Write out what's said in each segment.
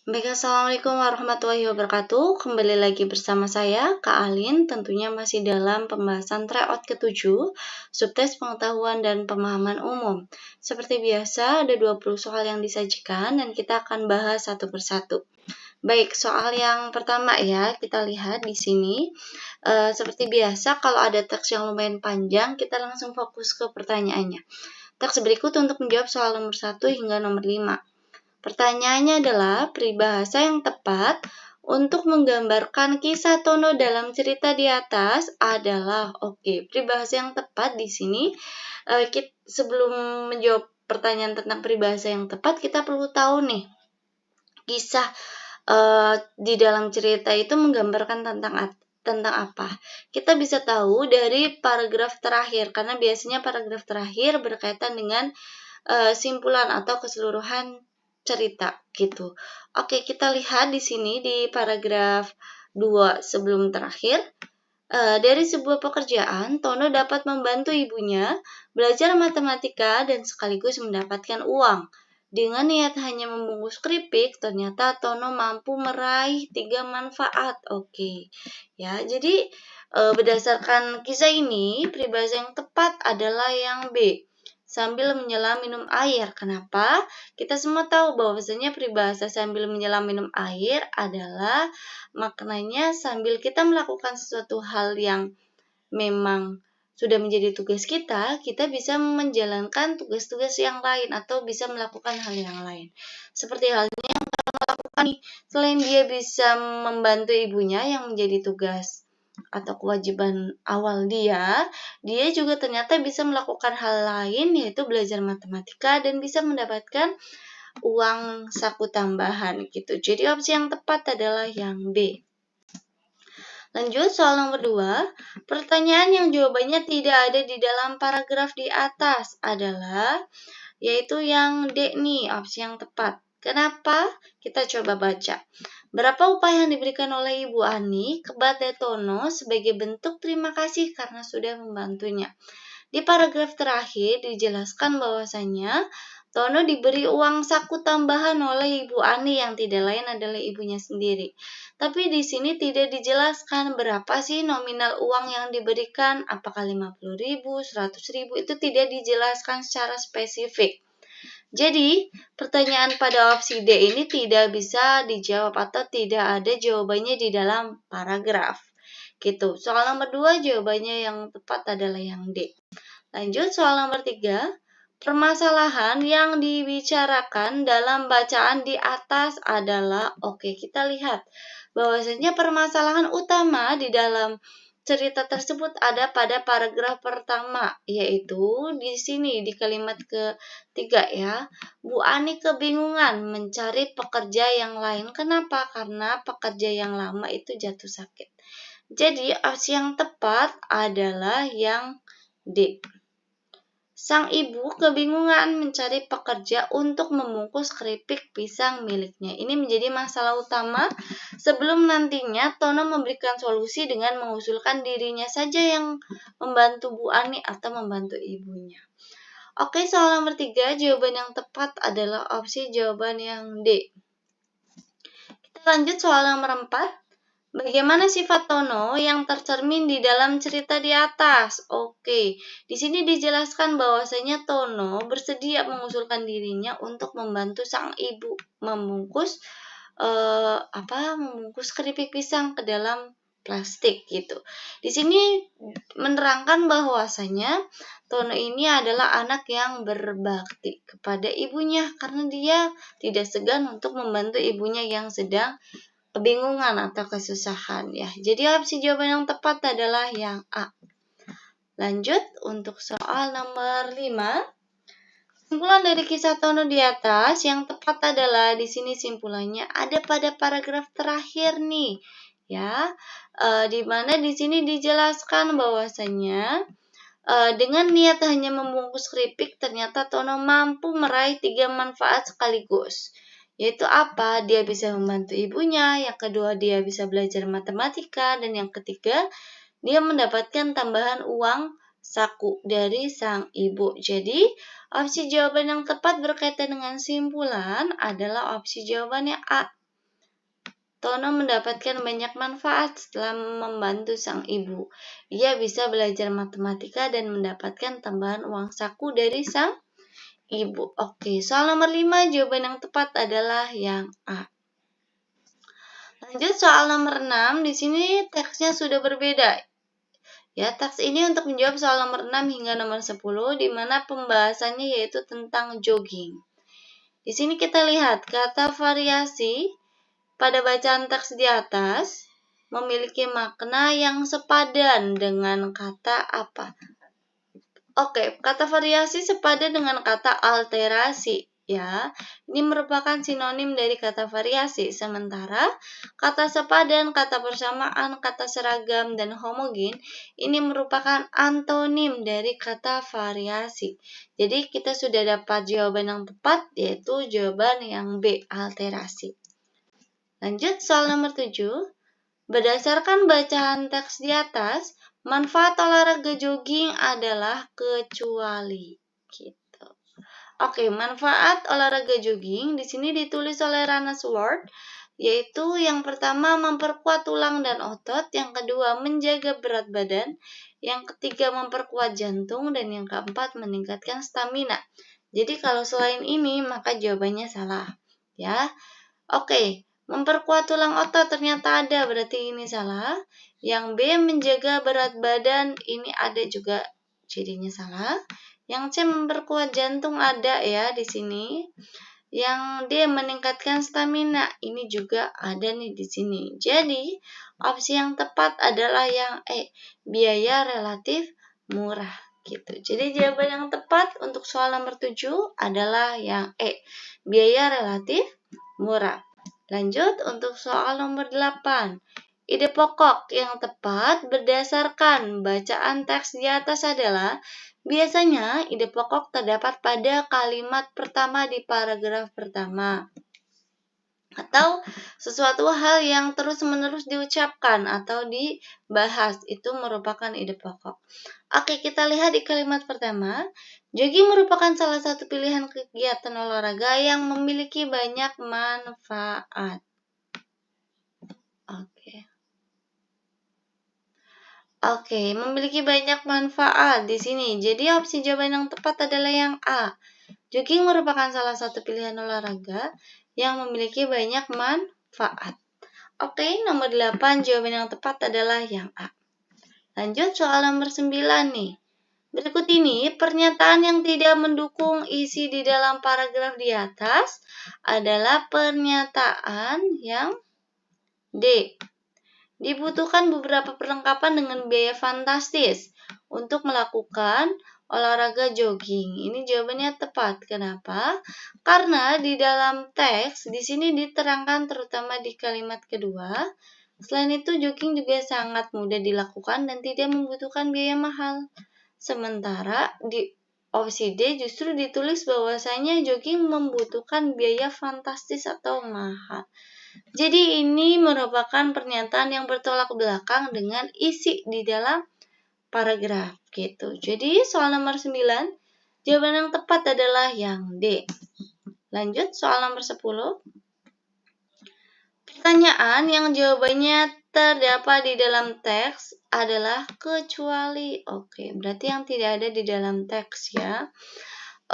Baik, Assalamualaikum warahmatullahi wabarakatuh. Kembali lagi bersama saya, Kak Alin. Tentunya masih dalam pembahasan tryout ke-7, subtes pengetahuan dan pemahaman umum. Seperti biasa, ada 20 soal yang disajikan dan kita akan bahas satu persatu. Baik, soal yang pertama ya, kita lihat di sini. Seperti biasa, kalau ada teks yang lumayan panjang, kita langsung fokus ke pertanyaannya. Teks berikut untuk menjawab soal nomor 1 hingga nomor 5. Pertanyaannya adalah peribahasa yang tepat untuk menggambarkan kisah Tono dalam cerita di atas adalah peribahasa yang tepat di sini. Sebelum menjawab pertanyaan tentang peribahasa yang tepat, kita perlu tahu nih kisah di dalam cerita itu menggambarkan tentang apa. Kita bisa tahu dari paragraf terakhir, karena biasanya paragraf terakhir berkaitan dengan simpulan atau keseluruhan cerita gitu. Oke, kita lihat di sini di paragraf 2 sebelum terakhir. Dari sebuah pekerjaan, Tono dapat membantu ibunya belajar matematika dan sekaligus mendapatkan uang. Dengan niat hanya membungkus keripik, ternyata Tono mampu meraih 3 manfaat. Ya, jadi berdasarkan kisah ini, peribahasa yang tepat adalah yang B, sambil menyelam minum air. Kenapa? Kita semua tahu bahwasanya peribahasa sambil menyelam minum air adalah maknanya sambil kita melakukan sesuatu hal yang memang sudah menjadi tugas kita bisa menjalankan tugas-tugas yang lain atau bisa melakukan hal yang lain. Seperti halnya yang kita lakukan nih, selain dia bisa membantu ibunya yang menjadi tugas atau kewajiban awal dia juga ternyata bisa melakukan hal lain, yaitu belajar matematika dan bisa mendapatkan uang saku tambahan gitu. Jadi opsi yang tepat adalah yang B. Lanjut soal nomor 2. Pertanyaan yang jawabannya tidak ada di dalam paragraf di atas adalah yaitu yang D nih, opsi yang tepat. Kenapa? Kita coba baca. Berapa upah yang diberikan oleh Ibu Ani kepada Tono sebagai bentuk terima kasih karena sudah membantunya? Di paragraf terakhir dijelaskan bahwasanya Tono diberi uang saku tambahan oleh Ibu Ani yang tidak lain adalah ibunya sendiri. Tapi di sini tidak dijelaskan berapa sih nominal uang yang diberikan, apakah 50.000, 100.000, itu tidak dijelaskan secara spesifik. Jadi, pertanyaan pada opsi D ini tidak bisa dijawab atau tidak ada jawabannya di dalam paragraf. Gitu. Soal nomor 2 jawabannya yang tepat adalah yang D. Lanjut soal nomor 3. Permasalahan yang dibicarakan dalam bacaan di atas adalah kita lihat bahwasanya permasalahan utama di dalam cerita tersebut ada pada paragraf pertama, yaitu di sini di kalimat ketiga ya. Bu Ani kebingungan mencari pekerja yang lain. Kenapa? Karena pekerja yang lama itu jatuh sakit. Jadi opsi yang tepat adalah yang D. Sang ibu kebingungan mencari pekerja untuk membungkus keripik pisang miliknya. Ini menjadi masalah utama sebelum nantinya Tono memberikan solusi dengan mengusulkan dirinya saja yang membantu Bu Ani atau membantu ibunya. Oke, soal nomor 3, jawaban yang tepat adalah opsi jawaban yang D. Kita lanjut soal nomor 4. Bagaimana sifat Tono yang tercermin di dalam cerita di atas? Di sini dijelaskan bahwasanya Tono bersedia mengusulkan dirinya untuk membantu sang ibu membungkus keripik pisang ke dalam plastik gitu. Di sini menerangkan bahwasanya Tono ini adalah anak yang berbakti kepada ibunya karena dia tidak segan untuk membantu ibunya yang sedang kebingungan atau kesusahan ya. Jadi opsi jawaban yang tepat adalah yang A. Lanjut untuk soal nomor 5. Simpulan dari kisah Tono di atas yang tepat adalah di sini simpulannya ada pada paragraf terakhir nih. Ya. Di mana di sini dijelaskan bahwasanya dengan niat hanya membungkus keripik ternyata Tono mampu meraih 3 manfaat sekaligus. Yaitu apa? Dia bisa membantu ibunya, yang kedua dia bisa belajar matematika, dan yang ketiga dia mendapatkan tambahan uang saku dari sang ibu. Jadi opsi jawaban yang tepat berkaitan dengan simpulan adalah opsi jawabannya A. Tono mendapatkan banyak manfaat setelah membantu sang ibu. Ia bisa belajar matematika dan mendapatkan tambahan uang saku dari sang ibu. Oke, soal nomor 5, jawaban yang tepat adalah yang A. Lanjut soal nomor 6, di sini teksnya sudah berbeda. Ya, teks ini untuk menjawab soal nomor 6 hingga nomor 10, di mana pembahasannya yaitu tentang jogging. Di sini kita lihat kata variasi pada bacaan teks di atas memiliki makna yang sepadan dengan kata apa? Oke, kata variasi sepadan dengan kata alterasi. Ya, ini merupakan sinonim dari kata variasi. Sementara kata sepadan, kata persamaan, kata seragam, dan homogen ini merupakan antonim dari kata variasi. Jadi kita sudah dapat jawaban yang tepat, yaitu jawaban yang B, alterasi. Lanjut soal nomor 7. Berdasarkan bacaan teks di atas, manfaat olahraga jogging adalah kecuali. Gitu. Oke, manfaat olahraga jogging di sini ditulis oleh Rana Swart, yaitu yang pertama memperkuat tulang dan otot, yang kedua menjaga berat badan, yang ketiga memperkuat jantung, dan yang keempat meningkatkan stamina. Jadi kalau selain ini maka jawabannya salah. Ya. Oke. Memperkuat tulang otot ternyata ada, berarti ini salah. Yang B menjaga berat badan, ini ada juga, jadinya salah. Yang C memperkuat jantung ada ya di sini. Yang D meningkatkan stamina, ini juga ada nih di sini. Jadi opsi yang tepat adalah yang E, biaya relatif murah gitu. Jadi jawaban yang tepat untuk soal nomor 7 adalah yang E, biaya relatif murah. Lanjut untuk soal nomor 8. Ide pokok yang tepat berdasarkan bacaan teks di atas adalah biasanya ide pokok terdapat pada kalimat pertama di paragraf pertama. Atau sesuatu hal yang terus-menerus diucapkan atau dibahas, itu merupakan ide pokok. Oke, kita lihat di kalimat pertama. Jogging merupakan salah satu pilihan kegiatan olahraga yang memiliki banyak manfaat. Oke, memiliki banyak manfaat di sini. Jadi opsi jawaban yang tepat adalah yang A. Jogging merupakan salah satu pilihan olahraga yang memiliki banyak manfaat. Oke, nomor 8 jawaban yang tepat adalah yang A. Lanjut soal nomor 9 nih. Berikut ini pernyataan yang tidak mendukung isi di dalam paragraf di atas adalah pernyataan yang D. Dibutuhkan beberapa perlengkapan dengan biaya fantastis untuk melakukan olahraga jogging. Ini jawabannya tepat. Kenapa? Karena di dalam teks di sini diterangkan terutama di kalimat kedua. Selain itu jogging juga sangat mudah dilakukan dan tidak membutuhkan biaya mahal. Sementara di opsi D justru ditulis bahwasanya jogging membutuhkan biaya fantastis atau mahal. Jadi ini merupakan pernyataan yang bertolak belakang dengan isi di dalam paragraf gitu. Jadi soal nomor 9, jawaban yang tepat adalah yang D. Lanjut soal nomor 10. Pertanyaan yang jawabannya terdapat di dalam teks adalah kecuali. Oke, berarti yang tidak ada di dalam teks ya.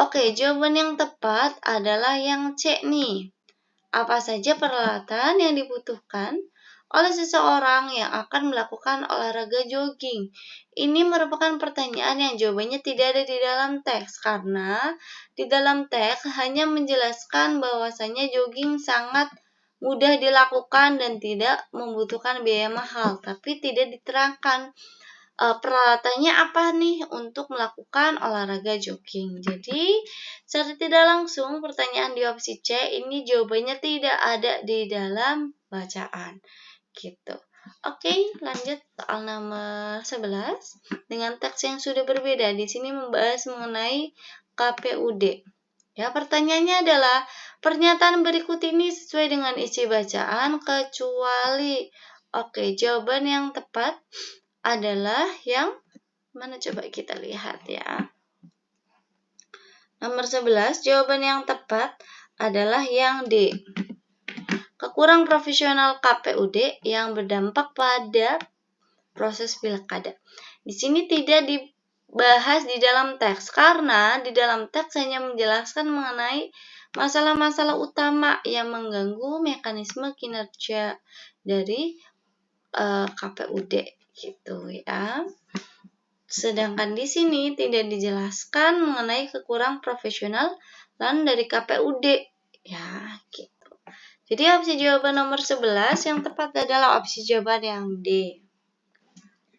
Oke, jawaban yang tepat adalah yang C nih. Apa saja peralatan yang dibutuhkan oleh seseorang yang akan melakukan olahraga jogging? Ini merupakan pertanyaan yang jawabannya tidak ada di dalam teks karena di dalam teks hanya menjelaskan bahwasanya jogging sangat mudah dilakukan dan tidak membutuhkan biaya mahal, tapi tidak diterangkan peralatannya apa nih untuk melakukan olahraga jogging. Jadi, secara tidak langsung pertanyaan di opsi C ini jawabannya tidak ada di dalam bacaan. Gitu. Oke, lanjut soal nomor 11 dengan teks yang sudah berbeda. Di sini membahas mengenai KPUD. Ya, pertanyaannya adalah pernyataan berikut ini sesuai dengan isi bacaan kecuali. Oke, jawaban yang tepat adalah yang mana, coba kita lihat ya. Nomor 11, jawaban yang tepat adalah yang D. kurang profesional KPUD yang berdampak pada proses pilkada. Di sini tidak dibahas di dalam teks karena di dalam teks hanya menjelaskan mengenai masalah-masalah utama yang mengganggu mekanisme kinerja dari KPUD gitu ya. Sedangkan di sini tidak dijelaskan mengenai kekurang profesionalan dari KPUD ya gitu. Jadi opsi jawaban nomor 11 yang tepat adalah opsi jawaban yang D.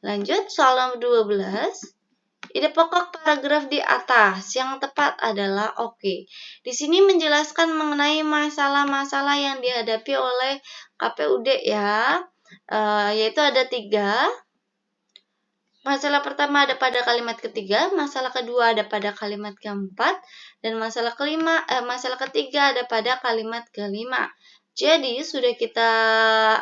Lanjut soal nomor 12. Ide pokok paragraf di atas yang tepat adalah oke. Di sini menjelaskan mengenai masalah-masalah yang dihadapi oleh KPUD ya, yaitu ada 3. Masalah pertama ada pada kalimat ketiga, masalah kedua ada pada kalimat keempat, dan masalah ketiga ada pada kalimat kelima. Jadi sudah kita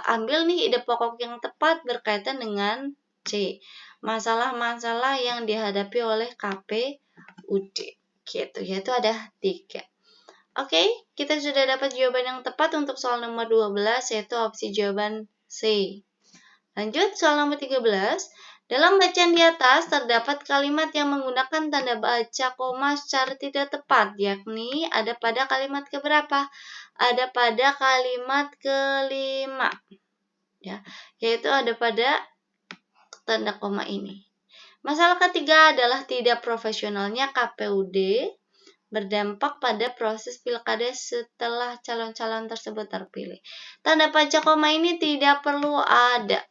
ambil nih ide pokok yang tepat berkaitan dengan C. Masalah-masalah yang dihadapi oleh KPUD. Gitu, yaitu ada 3. Oke, kita sudah dapat jawaban yang tepat untuk soal nomor 12, yaitu opsi jawaban C. Lanjut soal nomor 13. Dalam bacaan di atas terdapat kalimat yang menggunakan tanda baca koma secara tidak tepat, yakni ada pada kalimat keberapa? Ada pada kalimat kelima, ya, yaitu ada pada tanda koma ini. Masalah ketiga adalah tidak profesionalnya KPUD berdampak pada proses pilkada setelah calon-calon tersebut terpilih. Tanda baca koma ini tidak perlu ada.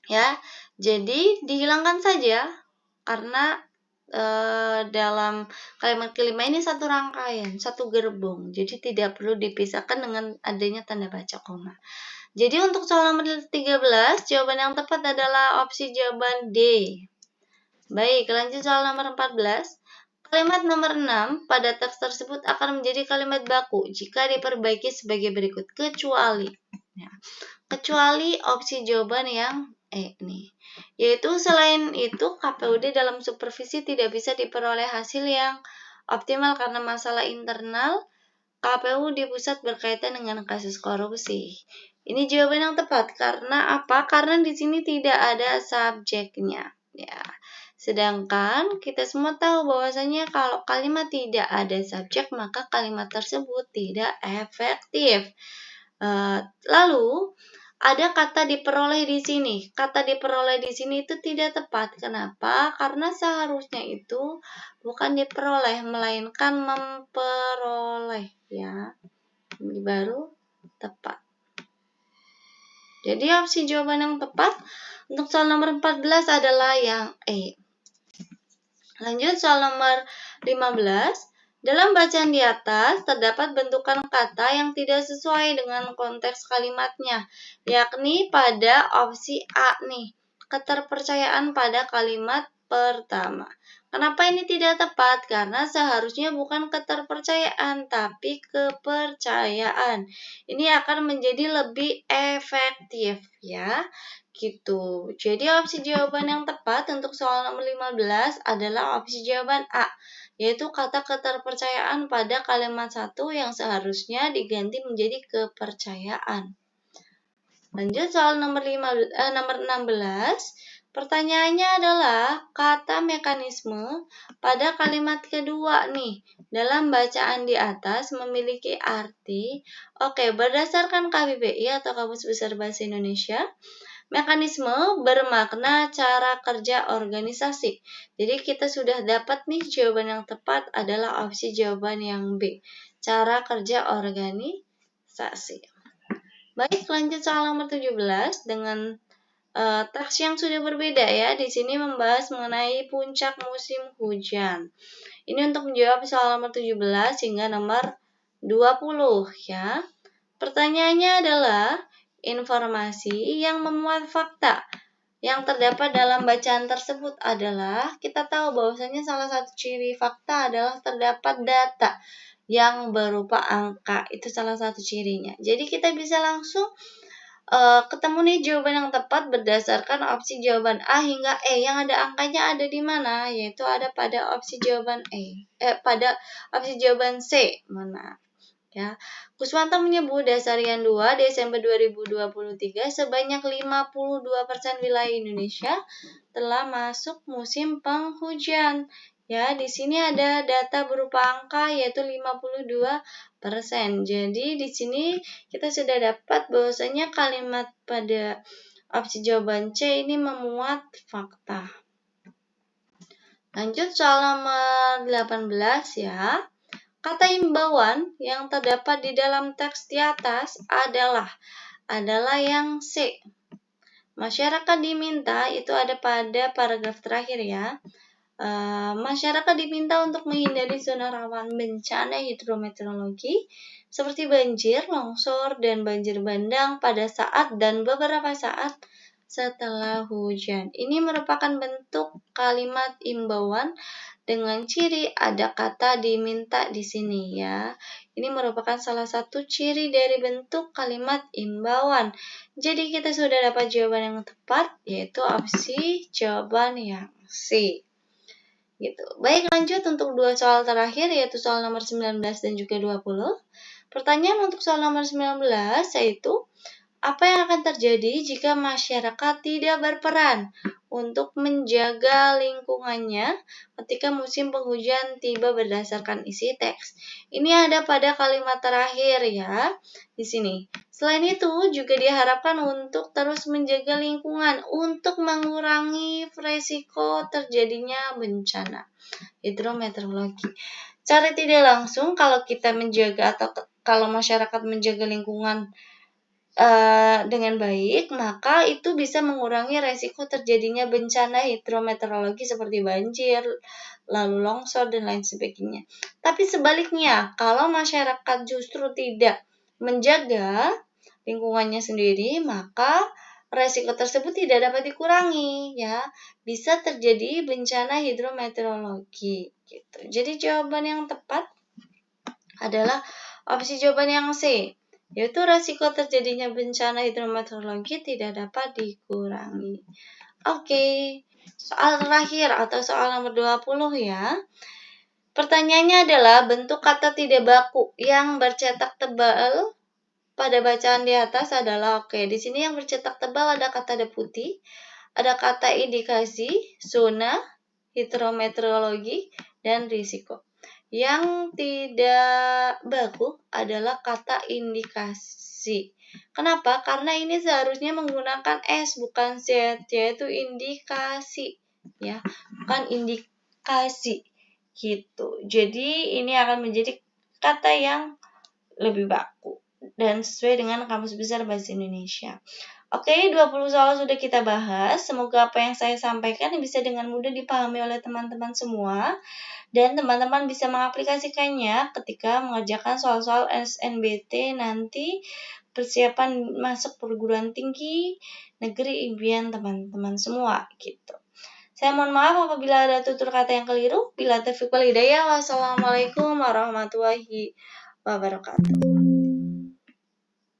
Ya, jadi dihilangkan saja karena dalam kalimat kelima ini satu rangkaian, satu gerbong. Jadi tidak perlu dipisahkan dengan adanya tanda baca koma. Jadi untuk soal nomor 13, jawaban yang tepat adalah opsi jawaban D. Baik, lanjut soal nomor 14. Kalimat nomor 6 pada teks tersebut akan menjadi kalimat baku jika diperbaiki sebagai berikut, kecuali. Ya, kecuali opsi jawaban yang nih, yaitu selain itu KPUD dalam supervisi tidak bisa diperoleh hasil yang optimal karena masalah internal KPU di pusat berkaitan dengan kasus korupsi. Ini jawaban yang tepat karena apa? Karena di sini tidak ada subjeknya, ya. Sedangkan kita semua tahu bahwasanya kalau kalimat tidak ada subjek maka kalimat tersebut tidak efektif. Lalu ada kata diperoleh di sini. Kata diperoleh di sini itu tidak tepat. Kenapa? Karena seharusnya itu bukan diperoleh, melainkan memperoleh, ya. Ini baru tepat. Jadi opsi jawaban yang tepat untuk soal nomor 14 adalah yang E. Lanjut soal nomor 15. Dalam bacaan di atas, terdapat bentukan kata yang tidak sesuai dengan konteks kalimatnya, yakni pada opsi A nih, keterpercayaan pada kalimat pertama. Kenapa ini tidak tepat? Karena seharusnya bukan keterpercayaan, tapi kepercayaan. Ini akan menjadi lebih efektif, ya. Gitu. Jadi opsi jawaban yang tepat untuk soal nomor 15 adalah opsi jawaban A, yaitu kata keterpercayaan pada kalimat 1 yang seharusnya diganti menjadi kepercayaan. Lanjut soal nomor 16. Pertanyaannya adalah kata mekanisme pada kalimat kedua nih dalam bacaan di atas memiliki arti. Oke, berdasarkan KBBI atau Kamus Besar Bahasa Indonesia, mekanisme bermakna cara kerja organisasi. Jadi kita sudah dapat nih jawaban yang tepat adalah opsi jawaban yang B, cara kerja organisasi. Baik, lanjut soal nomor 17 dengan teks yang sudah berbeda ya. Di sini membahas mengenai puncak musim hujan. Ini untuk menjawab soal nomor 17 hingga nomor 20 ya. Pertanyaannya adalah informasi yang memuat fakta yang terdapat dalam bacaan tersebut adalah, kita tahu bahwasanya salah satu ciri fakta adalah terdapat data yang berupa angka, itu salah satu cirinya. Jadi kita bisa langsung ketemu nih jawaban yang tepat berdasarkan opsi jawaban A hingga E. Yang ada angkanya ada di mana? Yaitu ada pada opsi jawaban pada opsi jawaban C. Mana? Ya, Kuswanto menyebut Dasarian 2 Desember 2023 sebanyak 52% wilayah Indonesia telah masuk musim penghujan. Ya, di sini ada data berupa angka yaitu 52%. Jadi di sini kita sudah dapat bahwasanya kalimat pada opsi jawaban C ini memuat fakta. Lanjut soal nomor 18 ya. Kata imbauan yang terdapat di dalam teks di atas adalah yang C. Masyarakat diminta, itu ada pada paragraf terakhir ya. Masyarakat diminta untuk menghindari zona rawan bencana hidrometeorologi seperti banjir, longsor, dan banjir bandang pada saat dan beberapa saat setelah hujan. Ini merupakan bentuk kalimat imbauan dengan ciri ada kata diminta di sini ya. Ini merupakan salah satu ciri dari bentuk kalimat imbauan. Jadi kita sudah dapat jawaban yang tepat yaitu opsi jawaban yang C. Gitu. Baik, lanjut untuk dua soal terakhir yaitu soal nomor 19 dan juga 20. Pertanyaan untuk soal nomor 19 yaitu apa yang akan terjadi jika masyarakat tidak berperan untuk menjaga lingkungannya ketika musim penghujan tiba berdasarkan isi teks? Ini ada pada kalimat terakhir ya, di sini. Selain itu, juga diharapkan untuk terus menjaga lingkungan untuk mengurangi risiko terjadinya bencana hidrometeorologi. Cara tidak langsung kalau kita menjaga atau kalau masyarakat menjaga lingkungan dengan baik, maka itu bisa mengurangi resiko terjadinya bencana hidrometeorologi seperti banjir, lalu longsor, dan lain sebagainya. Tapi sebaliknya, kalau masyarakat justru tidak menjaga lingkungannya sendiri, maka resiko tersebut tidak dapat dikurangi, ya. Bisa terjadi bencana hidrometeorologi, gitu. Jadi jawaban yang tepat adalah opsi jawaban yang C, yaitu resiko terjadinya bencana hidrometeorologi tidak dapat dikurangi. Oke, soal terakhir atau soal nomor 20 ya. Pertanyaannya adalah bentuk kata tidak baku yang bercetak tebal pada bacaan di atas adalah di sini yang bercetak tebal ada kata deputi, ada kata indikasi, zona, hidrometeorologi, dan risiko. Yang tidak baku adalah kata indikasi. Kenapa? Karena ini seharusnya menggunakan S bukan Z, yaitu indikasi, ya, bukan indikasi, gitu. Jadi ini akan menjadi kata yang lebih baku dan sesuai dengan Kamus Besar Bahasa Indonesia. Oke, 20 soal sudah kita bahas. Semoga apa yang saya sampaikan bisa dengan mudah dipahami oleh teman-teman semua. Dan teman-teman bisa mengaplikasikannya ketika mengerjakan soal-soal SNBT nanti persiapan masuk perguruan tinggi negeri impian teman-teman semua gitu. Saya mohon maaf apabila ada tutur kata yang keliru. Bila taufiq wal hidayah. Wassalamualaikum warahmatullahi wabarakatuh.